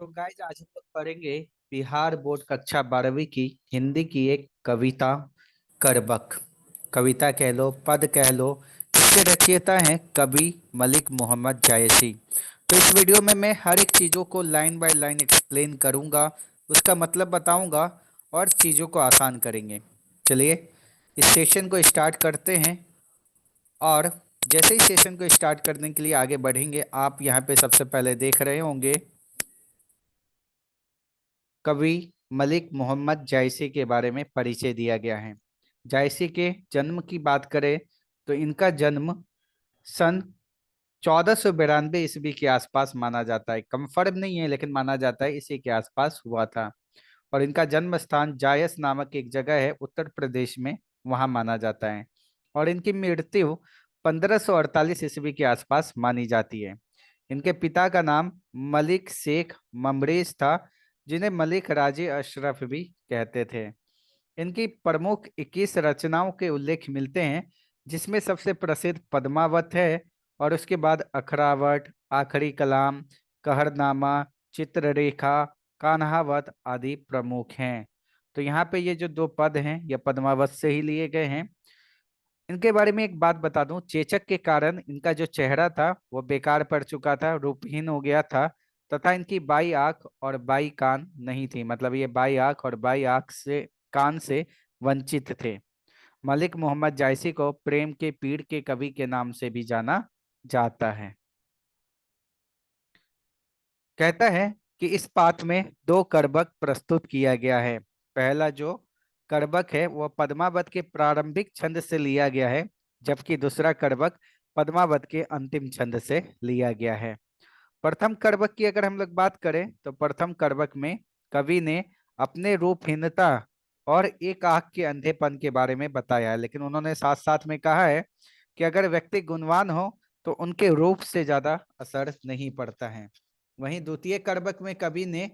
तो गाइज आज हम लोग पढ़ेंगे बिहार बोर्ड कक्षा 12वीं की हिंदी की एक कविता करबक। कविता कह लो, पद कह लो। इसके रचयिता हैं कवि मलिक मोहम्मद जायसी। तो इस वीडियो में मैं हर एक चीज़ों को लाइन बाय लाइन एक्सप्लेन करूंगा, उसका मतलब बताऊंगा और चीज़ों को आसान करेंगे। चलिए इस सेशन को स्टार्ट करते हैं। और जैसे ही सेशन को स्टार्ट करने के लिए आगे बढ़ेंगे, आप यहाँ पे सबसे पहले देख रहे होंगे कवि मलिक मोहम्मद जायसी के बारे में परिचय दिया गया है। जायसी के जन्म की बात करें तो इनका जन्म सन 1492 ईस्वी के आसपास माना जाता है। कंफर्म नहीं है लेकिन माना जाता है इसी के आसपास हुआ था। और इनका जन्म स्थान जायस नामक एक जगह है उत्तर प्रदेश में, वहां माना जाता है। और इनकी मृत्यु 1548 ईस्वी के आसपास मानी जाती है। इनके पिता का नाम मलिक शेख ममरेज था, जिन्हें मलिक राजे अशरफ भी कहते थे। इनकी प्रमुख 21 रचनाओं के उल्लेख मिलते हैं, जिसमें सबसे प्रसिद्ध पद्मावत है। और उसके बाद अखरावट, आखिरी कलाम, कहरनामा, चित्ररेखा, कान्हावत आदि प्रमुख हैं। तो यहाँ पे ये जो दो पद हैं ये पद्मावत से ही लिए गए हैं। इनके बारे में एक बात बता दूं, चेचक के कारण इनका जो चेहरा था वो बेकार पड़ चुका था, रूपहीन हो गया था। तथा इनकी बाई आंख और बाई कान नहीं थी, मतलब ये बाई आंख और बाई आंख से कान से वंचित थे। मलिक मोहम्मद जायसी को प्रेम के पीड़ के कवि के नाम से भी जाना जाता है। कहता है कि इस पाठ में दो करबक प्रस्तुत किया गया है। पहला जो करबक है वह पद्मावत के प्रारंभिक छंद से लिया गया है, जबकि दूसरा करबक पद्मावत के अंतिम छंद से लिया गया है। प्रथम करबक की अगर हम लोग बात करें तो प्रथम करबक में कवि ने अपने रूपहीनता और एक आंख के अंधेपन के बारे में बताया है, लेकिन उन्होंने साथ साथ में कहा है कि अगर व्यक्ति गुणवान हो तो उनके रूप से ज्यादा असर नहीं पड़ता है। वहीं द्वितीय करबक में कवि ने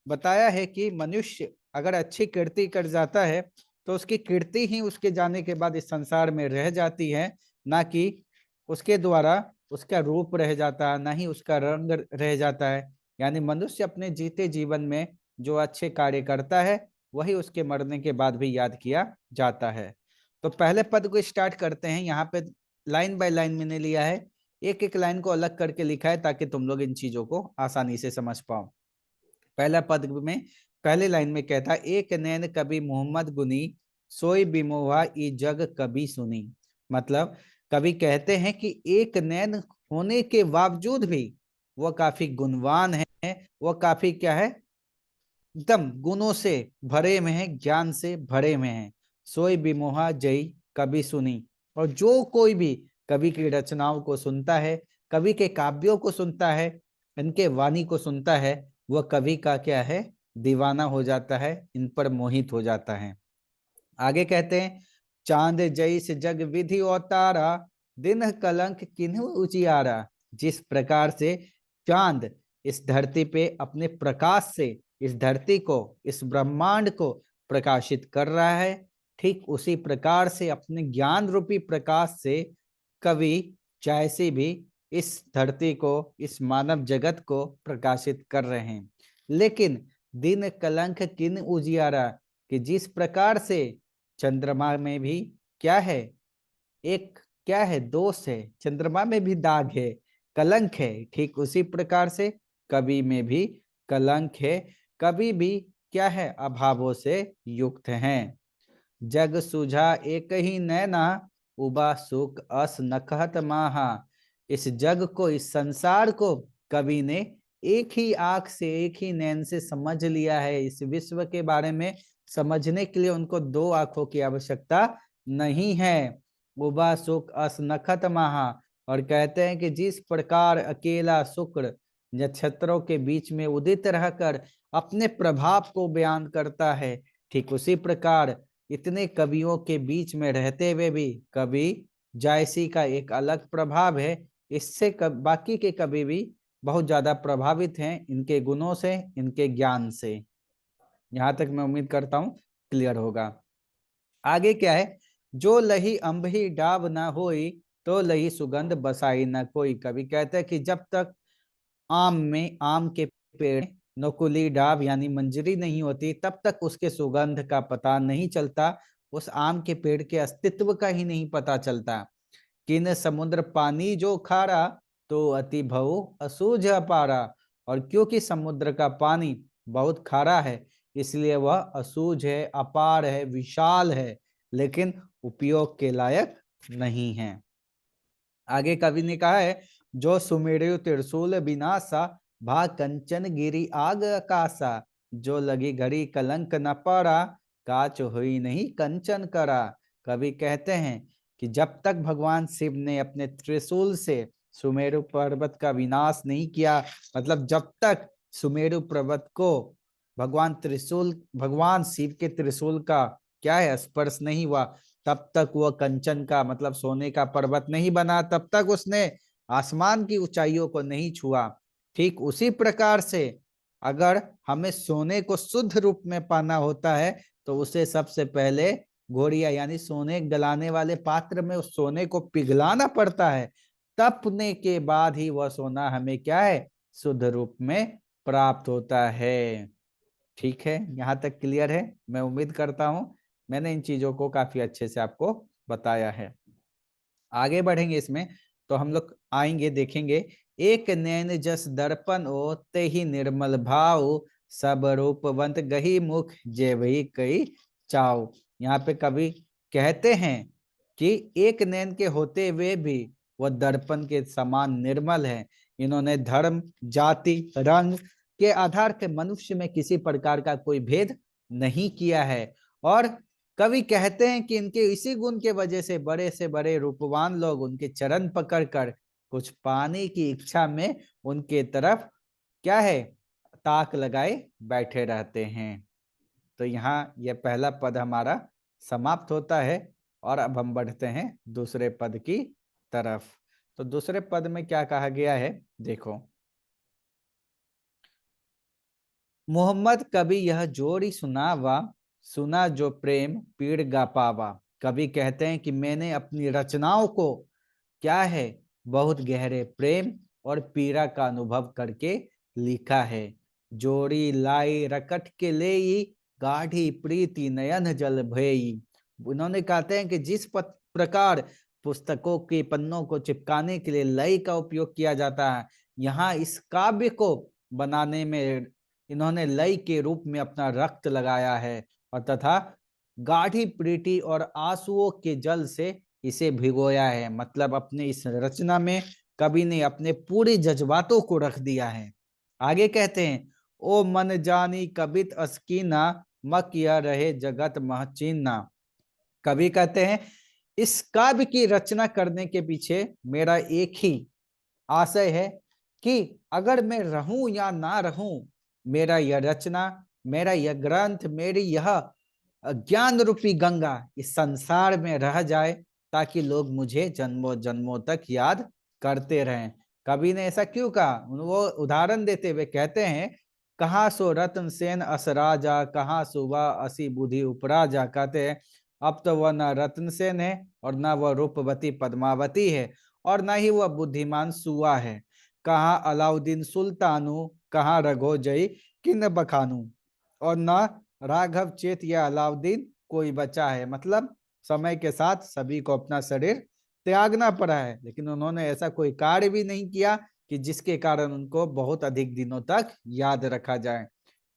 बताया है कि मनुष्य अगर अच्छी कीर्ति कर जाता है तो उसकी कीर्ति ही उसके जाने के बाद इस संसार में रह जाती है, ना कि उसके द्वारा उसका रूप रह जाता है, ना ही उसका रंग रह जाता है। यानी मनुष्य अपने जीते जीवन में जो अच्छे कार्य करता है वही उसके मरने के बाद भी याद किया जाता है। तो पहले पद को स्टार्ट करते हैं। यहाँ पे लाइन बाय लाइन मैंने लिया है, एक एक लाइन को अलग करके लिखा है ताकि तुम लोग इन चीजों को आसानी से समझ पाओ। पहला पद में पहले लाइन में कहता है, एक नैन कवि मोहम्मद गुनी, सोई बिमोहा ई जग कभी सुनी। मतलब कवि कहते हैं कि एक नैन होने के बावजूद भी वह काफी गुणवान है, वह काफी क्या है, एकदम गुणों से भरे में है, ज्ञान से भरे में है। सोई बिमोहा जई कभी सुनी। और जो कोई भी कवि की रचनाओं को सुनता है, कवि के काव्यों को सुनता है, इनके वाणी को सुनता है, वह कवि का क्या है, दीवाना हो जाता है, इन पर मोहित हो जाता है। आगे कहते हैं, चांद जैस जग विधि अवतारा, दिन कलंक किन्हु उजियारा। जिस प्रकार से चांद इस धरती पे अपने प्रकाश से इस धरती को, इस ब्रह्मांड को प्रकाशित कर रहा है, ठीक उसी प्रकार से अपने ज्ञान रूपी प्रकाश से कवि जैसे भी इस धरती को, इस मानव जगत को प्रकाशित कर रहे हैं। लेकिन दिन कलंक किन उजियारा, कि जिस प्रकार से चंद्रमा में भी क्या है, एक क्या है, दोष है, चंद्रमा में भी दाग है, कलंक है, ठीक उसी प्रकार से कवि में भी कलंक है। कवि भी क्या है, अभावों से युक्त हैं। जग सुझा एक ही नैना, उबा सुख अस नखहत माहा। इस जग को, इस संसार को कवि ने एक ही आंख से, एक ही नैन से समझ लिया है। इस विश्व के बारे में समझने के लिए उनको दो आंखों की आवश्यकता नहीं है। उबा सुख अस नखत महा। और कहते हैं कि जिस प्रकार अकेला शुक्र नक्षत्रों के बीच में उदित रहकर अपने प्रभाव को बयान करता है, ठीक उसी प्रकार इतने कवियों के बीच में रहते हुए भी कवि जायसी का एक अलग प्रभाव है। इससे बाकी के कवि भी बहुत ज्यादा प्रभावित हैं इनके गुणों से, इनके ज्ञान से। यहां तक मैं उम्मीद करता हूं क्लियर होगा। आगे क्या है, जो लही अंबही डाब ना होई, तो लही सुगंध बसाई ना कोई। कवि कहते हैं कि जब तक आम में, आम के पेड़ नकुली डाब यानी मंजरी नहीं होती, तब तक उसके सुगंध का पता नहीं चलता, उस आम के पेड़ के अस्तित्व का ही नहीं पता चलता। किन समुद्र पानी जो खारा, तो अति भव असूझ अपारा। और क्योंकि समुद्र का पानी बहुत खारा है, इसलिए वह असूझ है, अपार है, विशाल है, लेकिन उपयोग के लायक नहीं है। आगे कवि ने कहा है, जो सुमेरु त्रिशूल विनाशा, भा कंचन गिरी आग आकाशा। जो लगी घड़ी कलंक न पड़ा, काच हुई नहीं कंचन करा। कवि कहते हैं कि जब तक भगवान शिव ने अपने त्रिशूल से सुमेरु पर्वत का विनाश नहीं किया, मतलब जब तक सुमेरु पर्वत को भगवान शिव के त्रिशूल का क्या है स्पर्श नहीं हुआ, तब तक वह कंचन का मतलब सोने का पर्वत नहीं बना, तब तक उसने आसमान की ऊंचाइयों को नहीं छुआ। ठीक उसी प्रकार से अगर हमें सोने को शुद्ध रूप में पाना होता है, तो उसे सबसे पहले घोड़िया यानी सोने गलाने वाले पात्र में उस सोने को पिघलाना पड़ता है, तपने के बाद ही वह सोना हमें क्या है शुद्ध रूप में प्राप्त होता है। ठीक है, यहाँ तक क्लियर है? मैं उम्मीद करता हूं मैंने इन चीजों को काफी अच्छे से आपको बताया है। आगे बढ़ेंगे इसमें तो हम लोग आएंगे, देखेंगे, एक नैन जस दर्पण ओ ते ही निर्मल भाव, सब रूपवंत गही मुख जे वही कई चाव। यहाँ पे कवि कहते हैं कि एक नैन के होते हुए भी वह दर्पण के समान निर्मल है। इन्होंने धर्म, जाति, रंग के आधार पे मनुष्य में किसी प्रकार का कोई भेद नहीं किया है। और कवि कहते हैं कि इनके इसी गुण के वजह से बड़े से बड़े रूपवान लोग उनके चरण पकड़कर कुछ पाने की इच्छा में उनके तरफ क्या है ताक लगाए बैठे रहते हैं। तो यहाँ यह पहला पद हमारा समाप्त होता है और अब हम बढ़ते हैं दूसरे पद की तरफ। तो दूसरे पद में क्या कहा गया है देखो, मोहम्मद कभी यह जोड़ी सुनावा, सुना जो प्रेम पीड़ गा पावा। कवि कहते हैं कि मैंने अपनी रचनाओं को क्या है बहुत गहरे प्रेम और पीड़ा का अनुभव करके लिखा है। जोड़ी लाई रकट के लेई, गाढ़ी प्रीति नयन जल भयई। उन्होंने कहते हैं कि जिस प्रकार पुस्तकों के पन्नों को चिपकाने के लिए लई का उपयोग किया जाता है, यहाँ इस काव्य को बनाने में इन्होंने लय के रूप में अपना रक्त लगाया है और तथा गाढ़ी प्रीति और आंसुओं के जल से इसे भिगोया है। मतलब अपने इस रचना में कवि ने अपने पूरे जज्बातों को रख दिया है। आगे कहते हैं, ओ मन जानी कबित अस्कीना, मक यह रहे जगत महचीना। कवि कहते हैं इस काव्य की रचना करने के पीछे मेरा एक ही आशय है कि अगर मैं रहूं या ना रहूं, मेरा यह रचना, मेरा यह ग्रंथ, मेरी यह ज्ञान रूपी गंगा इस संसार में रह जाए, ताकि लोग मुझे जन्मों जन्मों तक याद करते रहें। कवि ने ऐसा क्यों कहा, वो उदाहरण देते हुए कहते हैं, कहाँ सो रतन सेन अस राजा, कहाँ सुबह असी बुद्धि उपराजा। कहते हैं अब तो वह न रत्न सेन है और न वह रूपवती पद्मावती है और न ही वह बुद्धिमान सुआ है। कहाँ अलाउद्दीन सुल्तानू, कहाँ रघोजई किन बखानू। और न राघव चेत या अलाउद्दीन कोई बचा है। मतलब समय के साथ सभी को अपना शरीर त्यागना पड़ा है, लेकिन उन्होंने ऐसा कोई कार्य भी नहीं किया कि जिसके कारण उनको बहुत अधिक दिनों तक याद रखा जाए।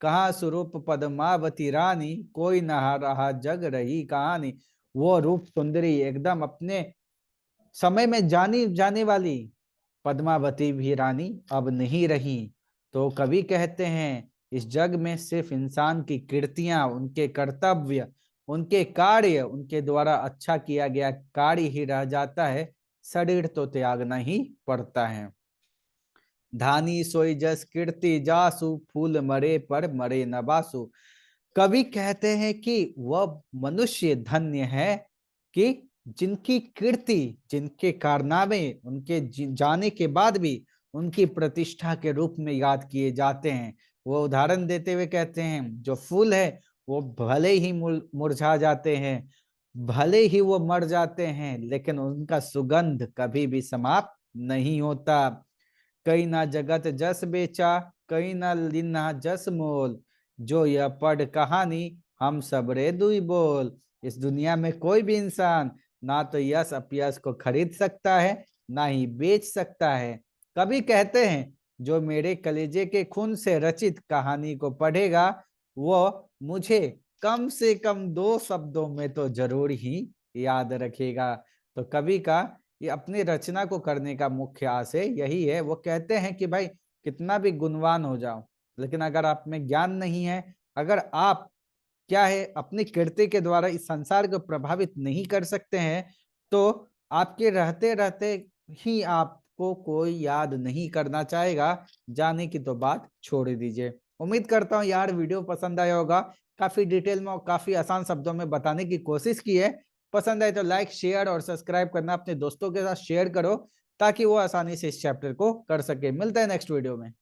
कहाँ स्वरूप पद्मावती रानी, कोई नहा रहा जग रही कहानी। वो रूप सुंदरी एकदम अपने समय में जानी जाने वाली पद्मावती भी रानी अब नहीं रही। तो कवि कहते हैं इस जग में सिर्फ इंसान की कृतियां, उनके कर्तव्य, उनके कार्य, उनके द्वारा अच्छा किया गया कार्य ही रह जाता है, शरीर तो त्यागना ही पड़ता है। धानी सोई जस कीर्ति जासु, फूल मरे पर मरे न बासु। कवि कहते हैं कि वह मनुष्य धन्य है कि जिनकी कीर्ति, जिनके कारनामे उनके जाने के बाद भी उनकी प्रतिष्ठा के रूप में याद किए जाते हैं। वो उदाहरण देते हुए कहते हैं जो फूल है वो भले ही मुरझा जाते हैं, भले ही वो मर जाते हैं, लेकिन उनका सुगंध कभी भी समाप्त नहीं होता। कई ना जगत जस बेचा, कई ना लीना जस मोल, जो यह पढ़ कहानी हम सब रे दुई बोल। इस दुनिया में कोई भी इंसान ना तो यश अपयश को खरीद सकता है, ना ही बेच सकता है। कवि कहते हैं, जो मेरे कलेजे के खून से रचित कहानी को पढ़ेगा, वो मुझे कम से कम 2 शब्दों में तो जरूर ही याद रखेगा। तो कवि का ये अपनी रचना को करने का मुख्य आशय यही है। वो कहते हैं कि भाई कितना भी गुणवान हो जाओ, लेकिन अगर आप में ज्ञान नहीं है, अगर आप क्या है अपनी कीर्ति के द्वारा इस संसार को प्रभावित नहीं कर सकते हैं, तो आपके रहते रहते ही आपको कोई याद नहीं करना चाहेगा। जाने की तो बात छोड़ दीजिए। उम्मीद करता हूँ यार वीडियो पसंद आया होगा। काफी डिटेल में और काफी आसान शब्दों में बताने की कोशिश की है। पसंद आए तो लाइक शेयर और सब्सक्राइब करना अपने दोस्तों के साथ शेयर करो, ताकि वो आसानी से इस चैप्टर को कर सके। मिलता है नेक्स्ट वीडियो में।